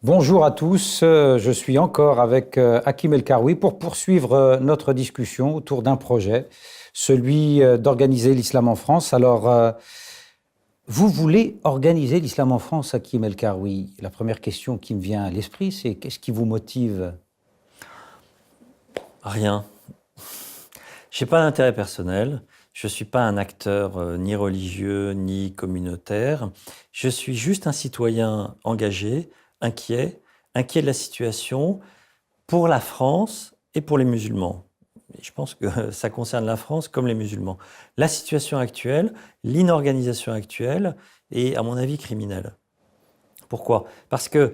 Bonjour à tous, je suis encore avec Hakim El Karoui pour poursuivre notre discussion autour d'un projet, celui d'organiser l'islam en France. Alors, vous voulez organiser l'islam en France, Hakim El Karoui? La première question qui me vient à l'esprit, c'est qu'est-ce qui vous motive? Rien. Je n'ai pas d'intérêt personnel. Je ne suis pas un acteur ni religieux ni communautaire. Je suis juste un citoyen engagé, inquiet de la situation pour la France et pour les musulmans. Et je pense que ça concerne la France comme les musulmans. La situation actuelle, l'inorganisation actuelle est, à mon avis, criminelle. Pourquoi? Parce que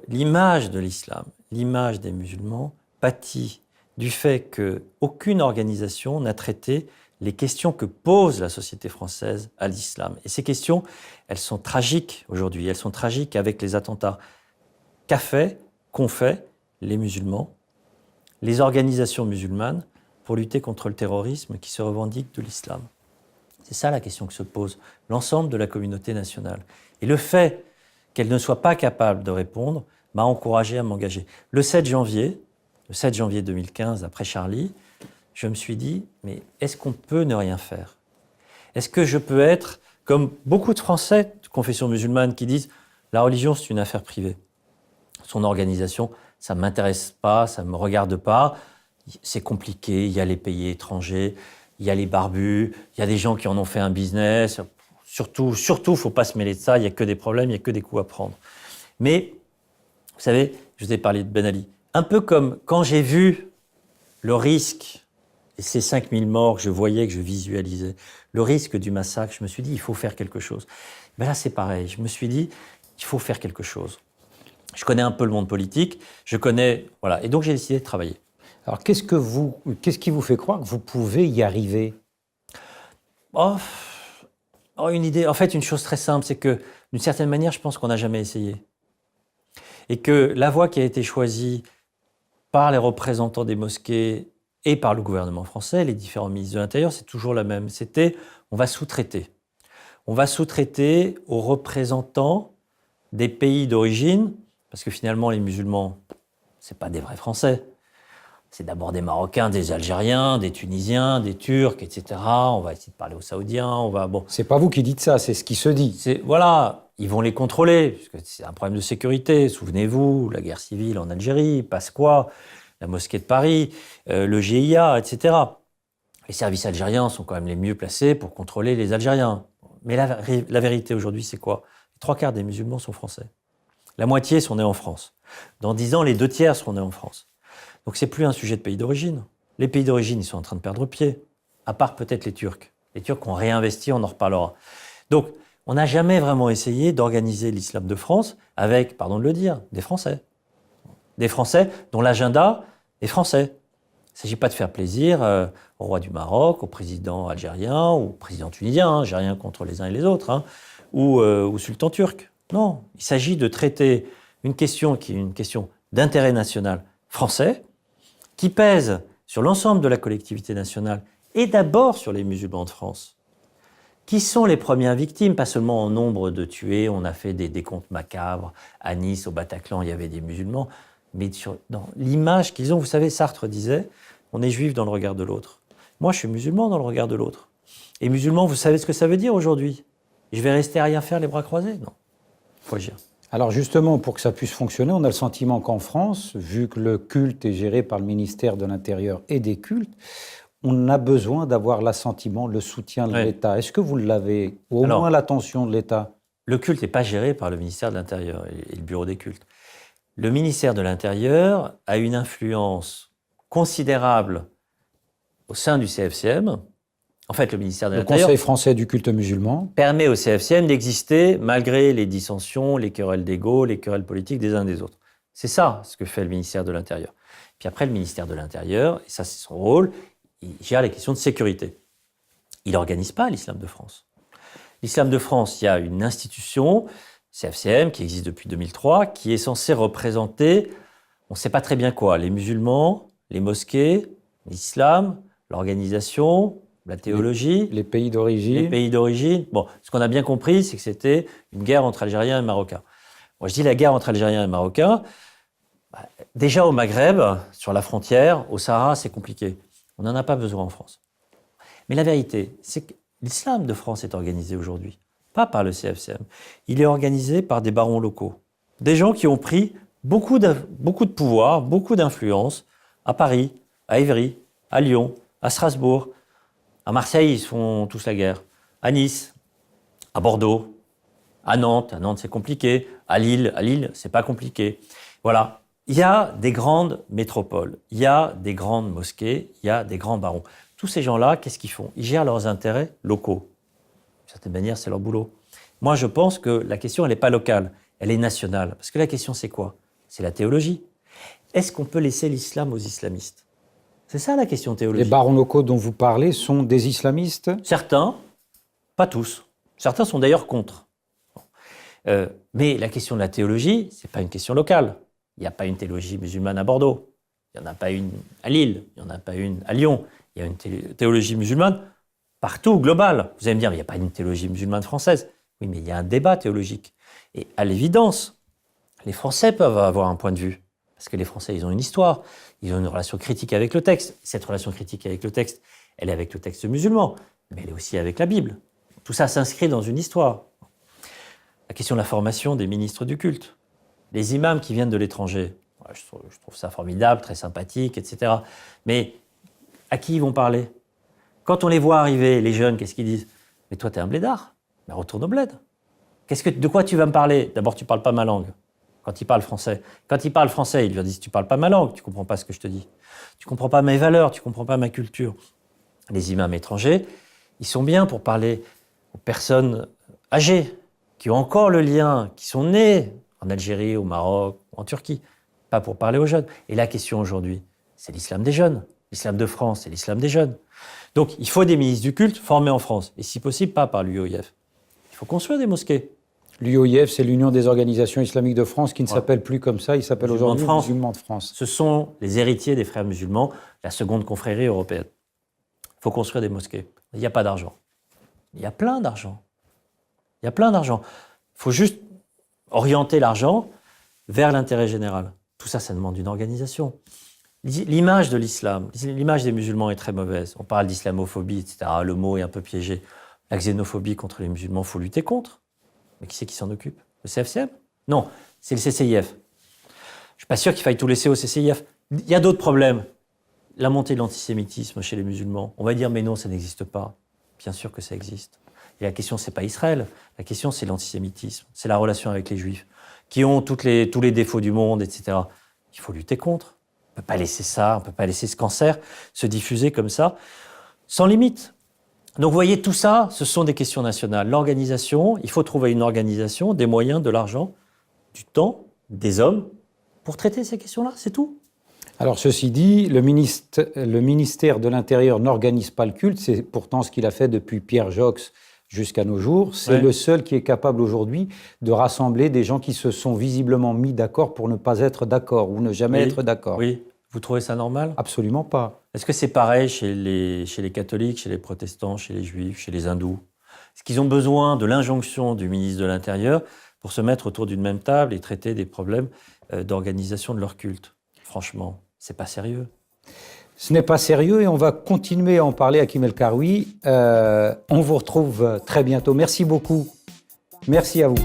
l'image de l'islam, l'image des musulmans pâtit du fait qu'aucune organisation n'a traité les questions que pose la société française à l'islam. Et ces questions, elles sont tragiques aujourd'hui. Elles sont tragiques avec les attentats qu'ont fait les musulmans, les organisations musulmanes, pour lutter contre le terrorisme qui se revendique de l'islam. C'est ça la question que se pose l'ensemble de la communauté nationale. Et le fait qu'elle ne soit pas capable de répondre m'a encouragé à m'engager. Le 7 janvier 2015, après Charlie, je me suis dit, mais est-ce qu'on peut ne rien faire? Est-ce que je peux être, comme beaucoup de Français de confession musulmane qui disent, la religion c'est une affaire privée. Son organisation, ça ne m'intéresse pas, ça ne me regarde pas, c'est compliqué, il y a les pays étrangers, il y a les barbus, il y a des gens qui en ont fait un business. Surtout, il ne faut pas se mêler de ça, il n'y a que des problèmes, il n'y a que des coups à prendre. Mais, vous savez, je vous ai parlé de Ben Ali. Un peu comme quand j'ai vu le risque, et ces 5000 morts que je voyais, que je visualisais, le risque du massacre, je me suis dit, il faut faire quelque chose. Ben là, c'est pareil. Je me suis dit, il faut faire quelque chose. Je connais un peu le monde politique, voilà. Et donc, j'ai décidé de travailler. Alors, qu'est-ce qui vous fait croire que vous pouvez y arriver? Une idée. En fait, une chose très simple, c'est que, d'une certaine manière, je pense qu'on n'a jamais essayé. Et que la voie qui a été choisie par les représentants des mosquées et par le gouvernement français, les différents ministres de l'Intérieur, c'est toujours la même. C'était, on va sous-traiter. On va sous-traiter aux représentants des pays d'origine, parce que finalement, les musulmans, ce pas des vrais Français. C'est d'abord des Marocains, des Algériens, des Tunisiens, des Turcs, etc. On va essayer de parler aux Saoudiens, Bon. C'est pas vous qui dites ça, c'est ce qui se dit. Voilà, ils vont les contrôler, puisque c'est un problème de sécurité. Souvenez-vous, la guerre civile en Algérie, Pasqua, la mosquée de Paris, le GIA, etc. Les services algériens sont quand même les mieux placés pour contrôler les Algériens. Mais la vérité aujourd'hui, c'est quoi? Les 3/4 des musulmans sont français. La moitié sont nés en France. Dans 10 ans, les 2/3 seront nés en France. Donc c'est plus un sujet de pays d'origine. Les pays d'origine, ils sont en train de perdre pied, à part peut-être les Turcs. Les Turcs ont réinvesti, on en reparlera. Donc, on n'a jamais vraiment essayé d'organiser l'islam de France avec, pardon de le dire, des Français. Des Français dont l'agenda est français. Il ne s'agit pas de faire plaisir au roi du Maroc, au président algérien ou au président tunisien, j'ai rien contre les uns et les autres, ou au sultan turc. Non, il s'agit de traiter une question qui est une question d'intérêt national français, qui pèse sur l'ensemble de la collectivité nationale et d'abord sur les musulmans de France, qui sont les premières victimes, pas seulement en nombre de tués, on a fait des décomptes macabres, à Nice, au Bataclan, il y avait des musulmans, mais dans l'image qu'ils ont. Vous savez, Sartre disait, on est juif dans le regard de l'autre. Moi, je suis musulman dans le regard de l'autre. Et musulman, vous savez ce que ça veut dire aujourd'hui? Je vais rester à rien faire, les bras croisés? Non, il faut agir. Alors justement, pour que ça puisse fonctionner, on a le sentiment qu'en France, vu que le culte est géré par le ministère de l'Intérieur et des cultes, on a besoin d'avoir l'assentiment, le soutien de l'État. Est-ce que vous l'avez? Ou au moins l'attention de l'État? Le culte n'est pas géré par le ministère de l'Intérieur et le bureau des cultes. Le ministère de l'Intérieur a une influence considérable au sein du CFCM. En fait, le ministère de l'Intérieur, le Conseil français du culte musulman, permet au CFCM d'exister malgré les dissensions, les querelles d'ego, les querelles politiques des uns des autres. C'est ça ce que fait le ministère de l'Intérieur. Puis après, le ministère de l'Intérieur, et ça c'est son rôle, il gère les questions de sécurité. Il n'organise pas l'islam de France. L'islam de France, il y a une institution, CFCM, qui existe depuis 2003, qui est censée représenter, on ne sait pas très bien quoi, les musulmans, les mosquées, l'islam, l'organisation, la théologie. Les pays d'origine. Les pays d'origine. Bon, ce qu'on a bien compris, c'est que c'était une guerre entre Algériens et Marocains. Moi, je dis la guerre entre Algériens et Marocains. Déjà au Maghreb, sur la frontière, au Sahara, c'est compliqué. On n'en a pas besoin en France. Mais la vérité, c'est que l'islam de France est organisé aujourd'hui, pas par le CFCM. Il est organisé par des barons locaux. Des gens qui ont pris beaucoup de pouvoir, beaucoup d'influence à Paris, à Évry, à Lyon, à Strasbourg. À Marseille, ils se font tous la guerre. À Nice, à Bordeaux, à Nantes c'est compliqué. À Lille, c'est pas compliqué. Voilà. Il y a des grandes métropoles, il y a des grandes mosquées, il y a des grands barons. Tous ces gens-là, qu'est-ce qu'ils font? Ils gèrent leurs intérêts locaux. D'une certaine manière, c'est leur boulot. Moi, je pense que la question, elle n'est pas locale, elle est nationale. Parce que la question, c'est quoi? C'est la théologie. Est-ce qu'on peut laisser l'islam aux islamistes? C'est ça la question théologique. Les barons locaux dont vous parlez sont des islamistes? Certains, pas tous. Certains sont d'ailleurs contre. Mais la question de la théologie, ce n'est pas une question locale. Il n'y a pas une théologie musulmane à Bordeaux. Il n'y en a pas une à Lille. Il n'y en a pas une à Lyon. Il y a une théologie musulmane partout, globale. Vous allez me dire, il n'y a pas une théologie musulmane française. Oui, mais il y a un débat théologique. Et à l'évidence, les Français peuvent avoir un point de vue. Parce que les Français, ils ont une histoire. Ils ont une relation critique avec le texte. Cette relation critique avec le texte, elle est avec le texte musulman. Mais elle est aussi avec la Bible. Tout ça s'inscrit dans une histoire. La question de la formation des ministres du culte. Les imams qui viennent de l'étranger, je trouve ça formidable, très sympathique, etc. Mais à qui ils vont parler? Quand on les voit arriver, les jeunes, qu'est-ce qu'ils disent? Mais toi, t'es un blédard. Mais retourne au bled. De quoi tu vas me parler? D'abord, tu parles pas ma langue. Quand ils parlent français. Quand ils parlent français, ils leur disent, tu parles pas ma langue, tu comprends pas ce que je te dis. Tu comprends pas mes valeurs, tu comprends pas ma culture. Les imams étrangers, ils sont bien pour parler aux personnes âgées, qui ont encore le lien, qui sont nés en Algérie, au Maroc, en Turquie, pas pour parler aux jeunes. Et la question aujourd'hui, c'est l'islam des jeunes. L'islam de France, c'est l'islam des jeunes. Donc, il faut des ministres du culte formés en France, et si possible, pas par l'UOIF. Il faut construire des mosquées. L'UOIF, c'est l'Union des organisations islamiques de France, qui ne s'appelle plus comme ça, il s'appelle aujourd'hui Musulmans de France. Ce sont les héritiers des frères musulmans, la seconde confrérie européenne. Il faut construire des mosquées. Il n'y a pas d'argent. Il y a plein d'argent. Il y a plein d'argent. Il faut juste orienter l'argent vers l'intérêt général. Tout ça, ça demande une organisation. L'image de l'islam, l'image des musulmans est très mauvaise. On parle d'islamophobie, etc. Le mot est un peu piégé. La xénophobie contre les musulmans, il faut lutter contre. Mais qui c'est qui s'en occupe? Le CFCM? Non, c'est le CCIF. Je ne suis pas sûr qu'il faille tout laisser au CCIF. Il y a d'autres problèmes. La montée de l'antisémitisme chez les musulmans. On va dire, mais non, ça n'existe pas. Bien sûr que ça existe. Et la question, c'est pas Israël. La question, c'est l'antisémitisme. C'est la relation avec les Juifs, qui ont tous les défauts du monde, etc. Il faut lutter contre. On ne peut pas laisser ça, on ne peut pas laisser ce cancer se diffuser comme ça, sans limite. Donc, vous voyez, tout ça, ce sont des questions nationales. L'organisation, il faut trouver une organisation, des moyens, de l'argent, du temps, des hommes, pour traiter ces questions-là, c'est tout. Alors, ceci dit, le ministère de l'Intérieur n'organise pas le culte, c'est pourtant ce qu'il a fait depuis Pierre Joxe jusqu'à nos jours. C'est le seul qui est capable aujourd'hui de rassembler des gens qui se sont visiblement mis d'accord pour ne pas être d'accord ou ne jamais être d'accord. Oui. Vous trouvez ça normal? Absolument pas. Est-ce que c'est pareil chez les catholiques, chez les protestants, chez les juifs, chez les hindous? Est-ce qu'ils ont besoin de l'injonction du ministre de l'Intérieur pour se mettre autour d'une même table et traiter des problèmes d'organisation de leur culte? Franchement, c'est pas sérieux. Ce n'est pas sérieux et on va continuer à en parler, Hakim El Karoui. On vous retrouve très bientôt. Merci beaucoup. Merci à vous.